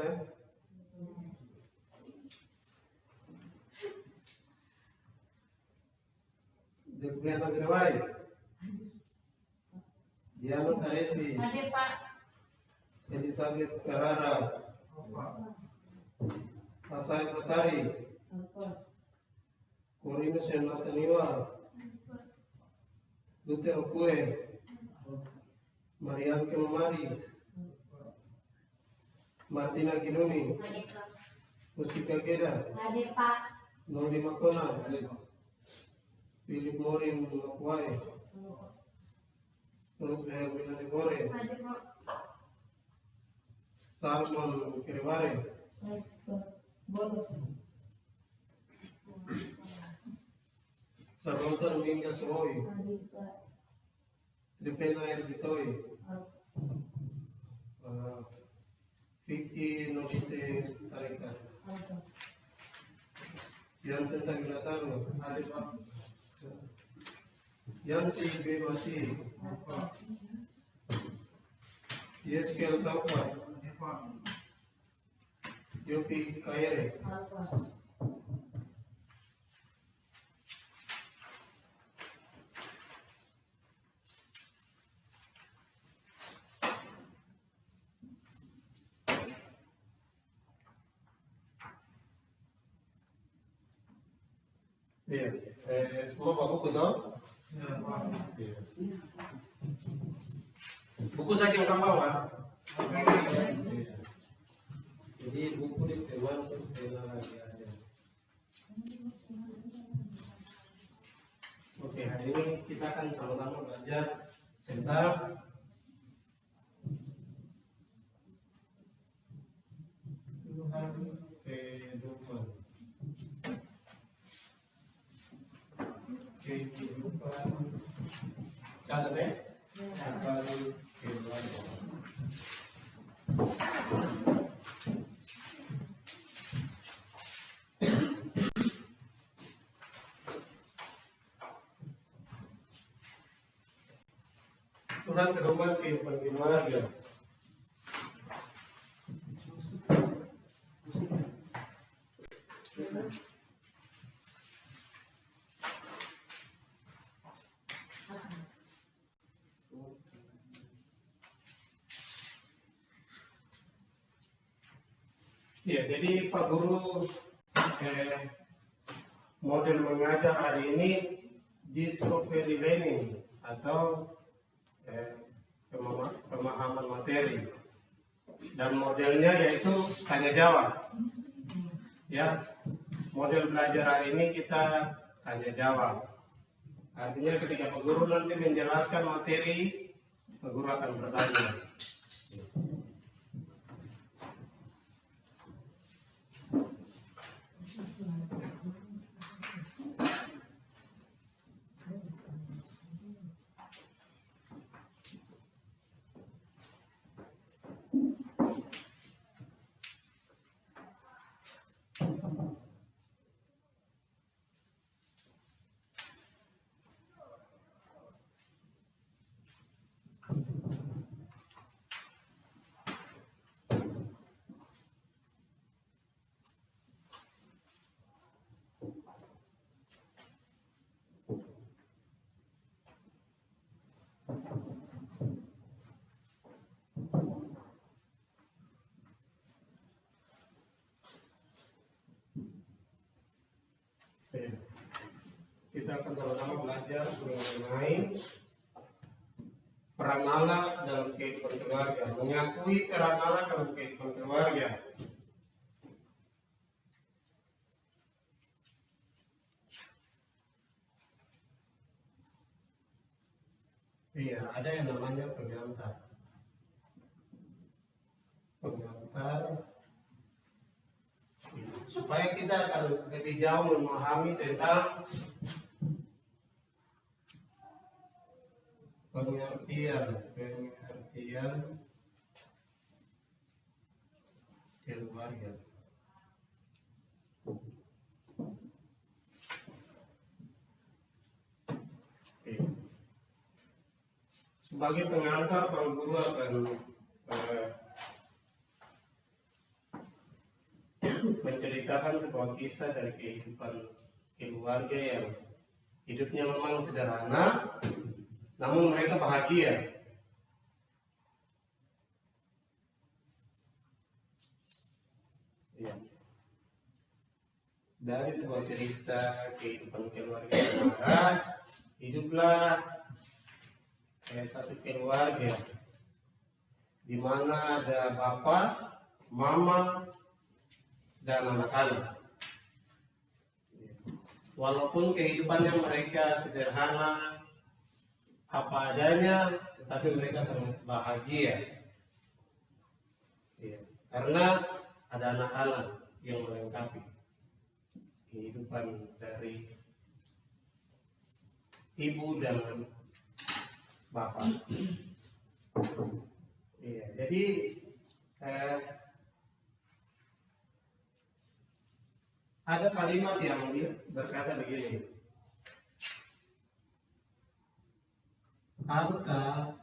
juga ya. Dia negeri baik. Diana Taresi. Ada Pak. Elizabeth Ferrara. Asai Patari. Corinus Nataniwa. Luther Okue. Mariam Kemamari. Martina Ginuni. Mustika Keda. Ada Pak. Noli Makona. Philip Morin Makwai. Ruth Hermina Negore. Ada Pak. Salmon Kirivare. Bolos. Sarwantar Minga Soy. Ada Pak. Trifena Ergitoy. Vicky Novite Tarika. Yansen Tagilasaro. Yansi B. Masi. Yeskel Saupa. Yopi Kaire. Iya, semua buku dong. Buku saja yang kamu bawa. Jadi buku di Taiwan pena lagi ada. Oke, hari ini kita akan sama-sama belajar tentang kehidupan. Catat ya? Catat kehidupan. Tuhan kehidupan keluarga. Ya, jadi Pak Guru model mengajar hari ini discovery learning atau pemahaman materi, dan modelnya yaitu tanya jawab. Ya, model belajar hari ini kita tanya jawab. Artinya ketika Pak Guru nanti menjelaskan materi, Pak Guru akan bertanya. Kita akan sama-sama belajar mengenai peran Allah dalam kehidupan keluarga, mengakui peran Allah dalam kehidupan keluarga. Iya, ada yang namanya pengantar. Supaya kita akan lebih jauh memahami tentang pengertian keluarga. Sebagai pengantar, Pak Guru akan menceritakan sebuah kisah dari kehidupan keluarga yang hidupnya memang sederhana, namun mereka bahagia. Ya. Dari sebuah cerita kehidupan keluarga Cemara, hiduplah satu keluarga di mana ada bapak, mama, dan anak-anak. Walaupun kehidupannya mereka sederhana, apa adanya, tetapi mereka sangat bahagia. Ya, karena ada anak-anak yang melengkapi kehidupan dari ibu dan bapak. Ya, jadi ada kalimat yang berkata begini, harta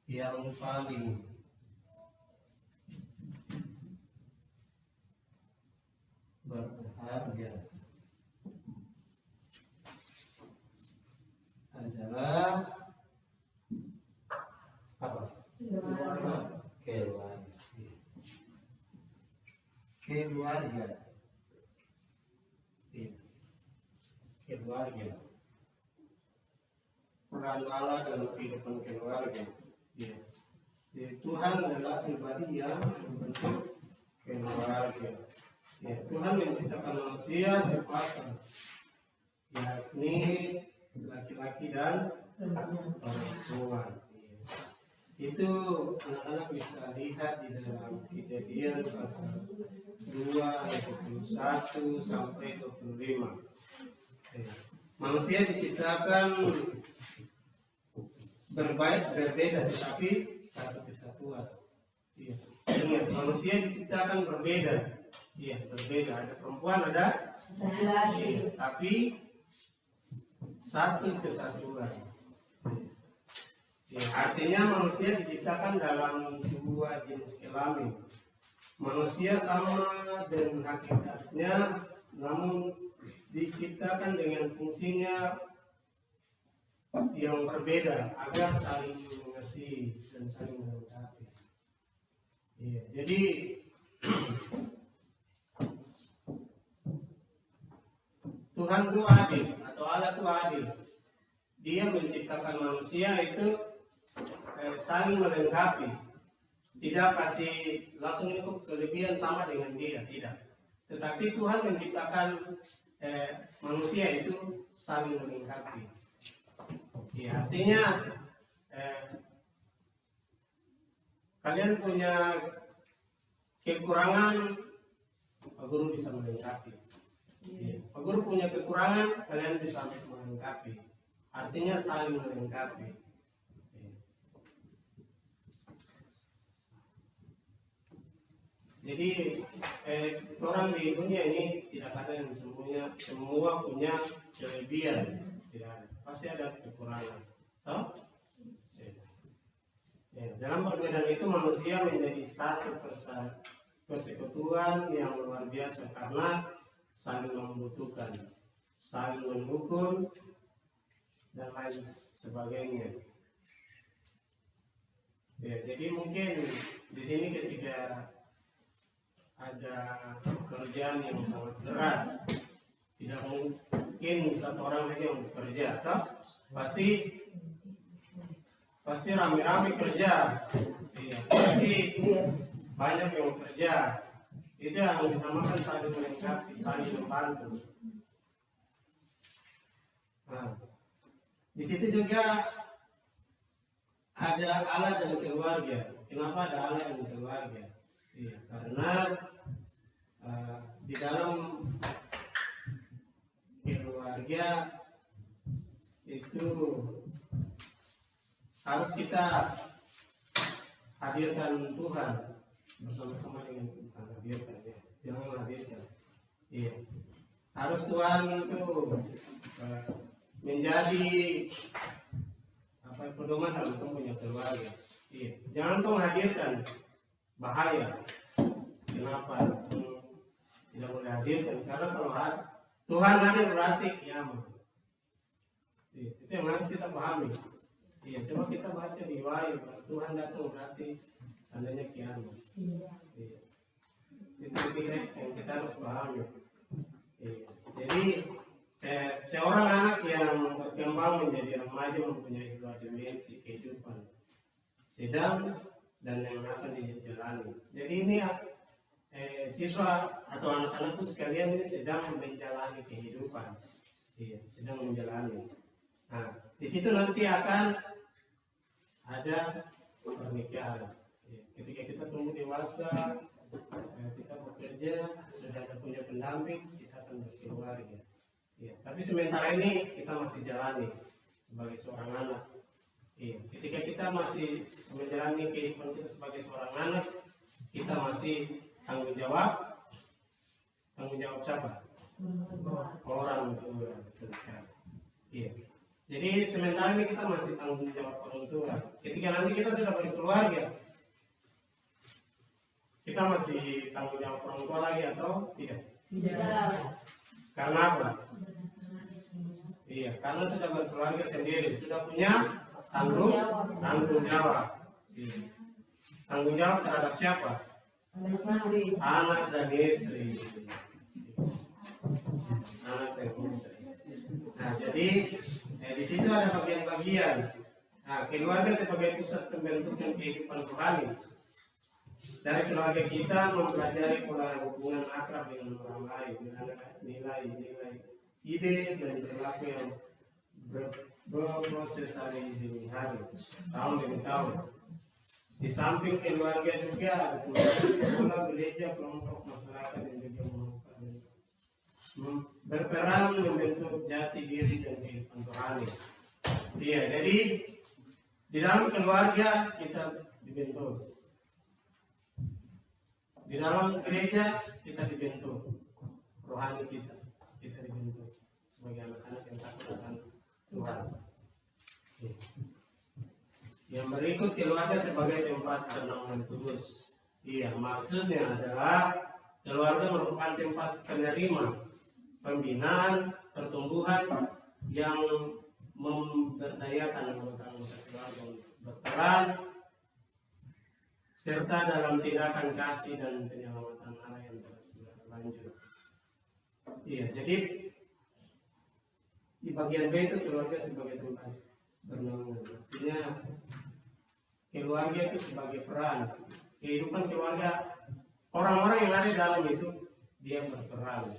yang paling berharga adalah apa? Keluarga. Keluarga. Keluarga. Peran Allah dalam kehidupan keluarga. Ya. Tuhan adalah pribadi yang membentuk keluarga. Ya, Tuhan menciptakan manusia sepasang, yakni laki-laki dan perempuan. Itu anak-anak bisa lihat di dalam Kejadian pasal 2 ayat 21 sampai 25. Manusia diciptakan berbeda tetapi satu kesatuan. Ingat, manusia diciptakan berbeda. Iya, berbeda. Ada perempuan, ada laki-laki, tapi satu kesatuan. Ya, artinya manusia diciptakan dalam dua jenis kelamin. Manusia sama dengan hakikatnya, namun diciptakan dengan fungsinya yang berbeda agar saling mengasihi dan saling melengkapi. Ya, jadi Tuhan itu adil atau Allah itu adil. Dia menciptakan manusia itu saling melengkapi. Tidak kasih langsung itu kelebihan sama dengan dia, tidak. Tetapi Tuhan menciptakan manusia itu saling melengkapi. Ya, artinya kalian punya kekurangan, Pak Guru bisa melengkapi. Ya, Pak Guru punya kekurangan, kalian bisa melengkapi. Artinya saling melengkapi. Jadi orang di dunia ini tidak ada yang semua punya kelebihan, tidak ada. Pasti ada kekurangan. Toh? Ya, dalam perbedaan itu manusia menjadi satu persekutuan yang luar biasa karena saling membutuhkan, saling mendukung dan lain sebagainya. Ya, jadi mungkin di sini ketika ada pekerjaan yang sangat berat, tidak mungkin satu orang saja yang bekerja, toh? Pasti rame-rame kerja, ya, pasti banyak yang bekerja. Itu yang dinamakan saling melengkapi, saling membantu. Nah, di situ juga ada Allah dan keluarga. Kenapa ada Allah dan keluarga? Ya, karena di dalam keluarga itu harus kita hadirkan Tuhan bersama-sama dengan Tuhan. Hadirkan, ya. Jangan hadirkan. Iya. Harus Tuhan itu menjadi pedoman dalam punya keluarga. Iya. Jangan kau hadirkan bahaya. Kenapa? tidak boleh hadir. Karena kalau Tuhan hadir berarti kiamat. Itu yang harus kita pahami. Iya, coba kita baca di Wahyu, Tuhan datang berarti tandanya kiamat. Iya. Itu yang kita harus pahami. Iya. Jadi seorang anak yang berkembang menjadi remaja mempunyai dua dimensi kehidupan, sedang dan yang akan dijalani. Jadi ini siswa atau anak-anakku sekalian ini sedang menjalani kehidupan, iya, sedang menjalani. Nah, di situ nanti akan ada pernikahan. Ketika kita tumbuh dewasa, kita bekerja, sudah punya pendamping, kita akan berkeluarga. Ya, tapi sementara ini kita masih jalani sebagai seorang anak. Ya, ketika kita masih menjalani kehidupan kita sebagai seorang anak, kita masih tanggung jawab siapa? Orang tua, betul sekali. Ya. Jadi sementara ini kita masih tanggung jawab orang tua. Ketika nanti kita sudah berkeluarga, kita masih tanggung jawab orang tua lagi atau tidak? Tidak. Karena apa? Iya, karena sudah berkeluarga sendiri, sudah punya tanggung jawab. Iya. Tanggung jawab terhadap siapa? Anak dan istri. Anak dan istri. Nah, jadi di situ ada bagian-bagian. Nah, keluarga sebagai pusat pembentukan kehidupan rohani. Dari keluarga kita mempelajari pola hubungan akrab dengan orang lain, dengan nilai-nilai, ide dan perilaku yang berproses hari demi hari, tahun demi tahun. Di samping keluarga juga ada sekolah, gereja, kelompok masyarakat yang juga berperan membentuk jati diri dan kehidupan rohani. Iya, jadi di dalam keluarga kita dibentuk. Di dalam gereja kita dibentuk, rohani kita dibentuk sebagai anak-anak yang takut akan Tuhan. Yang berikut keluarga sebagai tempat pernaungan kudus. Iya, maksudnya adalah keluarga merupakan tempat penerima, pembinaan, pertumbuhan yang memberdayakan anggota-anggota keluarga untuk berperan serta dalam tindakan kasih dan penyelamatan anak yang terus berlanjut. Iya, jadi di bagian B itu keluarga sebagai tempat bernaungan. Artinya keluarga itu sebagai peran. Kehidupan keluarga, orang-orang yang ada dalam itu dia berperan.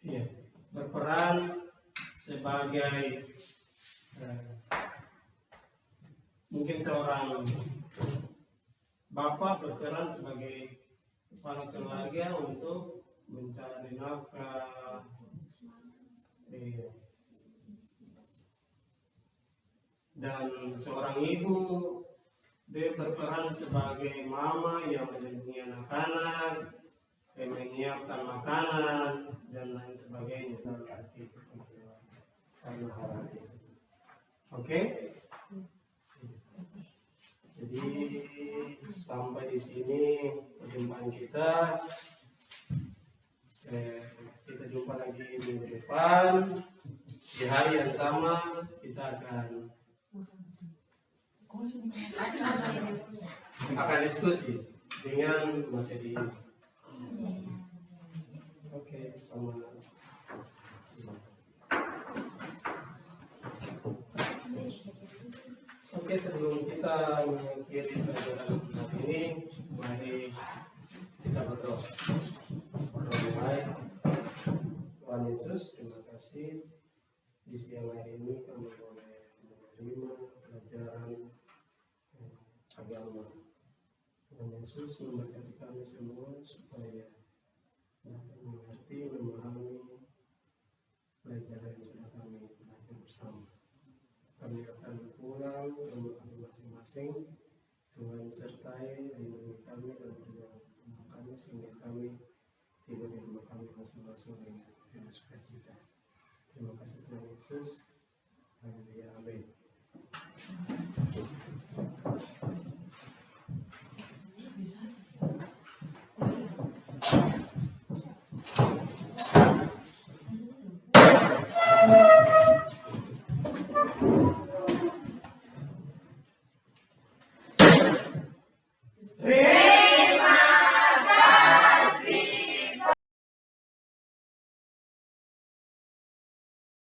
Iya, berperan sebagai mungkin seorang bapak berperan sebagai kepala keluarga untuk mencari nafkah. Dan seorang ibu dia berperan sebagai mama yang melindungi anak-anak, yang menyiapkan makanan dan lain sebagainya. Oke? Jadi sampai di sini perjumpaan kita. Kita jumpa lagi minggu depan di hari yang sama. Kita akan diskusi dengan materi ini. Oke, selamat siang. Oke, sebelum kita mengakhiri pelajaran hari ini, mari kita berdoa. Baik, Tuhan Yesus, terima kasih di siang hari ini kami boleh menerima pelajaran agama. Tuhan Yesus memberkati kami semua supaya dapat mengerti, memahami pelajaran yang sudah kami belajar bersama. Kami akan pulang ke rumah kami masing-masing. Tuhan sertai, lindungi kami dan berdoa kami sehingga kami tidur di rumah kami masing-masing dengan penuh sukacita. Terima kasih Tuhan Yesus. Haleluya. Amin.